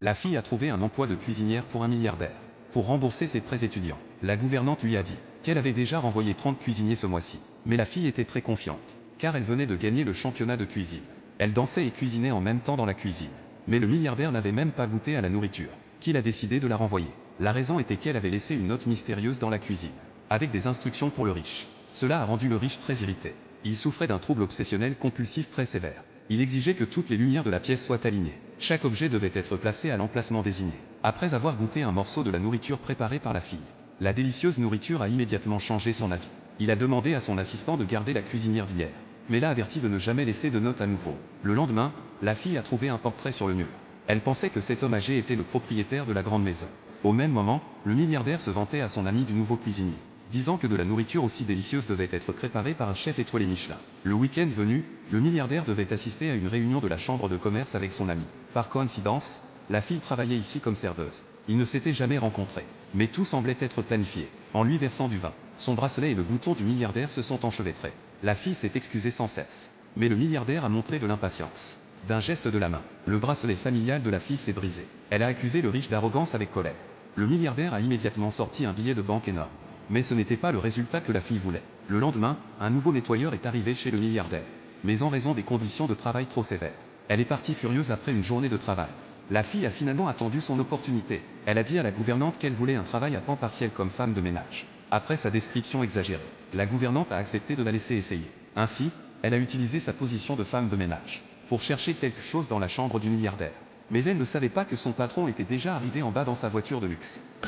La fille a trouvé un emploi de cuisinière pour un milliardaire. Pour rembourser ses prêts étudiants, la gouvernante lui a dit qu'elle avait déjà renvoyé 30 cuisiniers ce mois-ci. Mais la fille était très confiante, car elle venait de gagner le championnat de cuisine. Elle dansait et cuisinait en même temps dans la cuisine. Mais le milliardaire n'avait même pas goûté à la nourriture, qu'il a décidé de la renvoyer. La raison était qu'elle avait laissé une note mystérieuse dans la cuisine, avec des instructions pour le riche. Cela a rendu le riche très irrité. Il souffrait d'un trouble obsessionnel compulsif très sévère. Il exigeait que toutes les lumières de la pièce soient alignées. Chaque objet devait être placé à l'emplacement désigné. Après avoir goûté un morceau de la nourriture préparée par la fille, la délicieuse nourriture a immédiatement changé son avis. Il a demandé à son assistant de garder la cuisinière d'hier, mais l'a averti de ne jamais laisser de note à nouveau. Le lendemain, la fille a trouvé un portrait sur le mur. Elle pensait que cet homme âgé était le propriétaire de la grande maison. Au même moment, le milliardaire se vantait à son ami du nouveau cuisinier, disant que de la nourriture aussi délicieuse devait être préparée par un chef étoilé Michelin. Le week-end venu, le milliardaire devait assister à une réunion de la chambre de commerce avec son ami. Par coïncidence, la fille travaillait ici comme serveuse. Ils ne s'étaient jamais rencontrés, mais tout semblait être planifié. En lui versant du vin, son bracelet et le bouton du milliardaire se sont enchevêtrés. La fille s'est excusée sans cesse, mais le milliardaire a montré de l'impatience. D'un geste de la main, le bracelet familial de la fille s'est brisé. Elle a accusé le riche d'arrogance avec colère. Le milliardaire a immédiatement sorti un billet de banque énorme. Mais ce n'était pas le résultat que la fille voulait. Le lendemain, un nouveau nettoyeur est arrivé chez le milliardaire. Mais en raison des conditions de travail trop sévères, elle est partie furieuse après une journée de travail. La fille a finalement attendu son opportunité. Elle a dit à la gouvernante qu'elle voulait un travail à temps partiel comme femme de ménage. Après sa description exagérée, la gouvernante a accepté de la laisser essayer. Ainsi, elle a utilisé sa position de femme de ménage pour chercher quelque chose dans la chambre du milliardaire. Mais elle ne savait pas que son patron était déjà arrivé en bas dans sa voiture de luxe.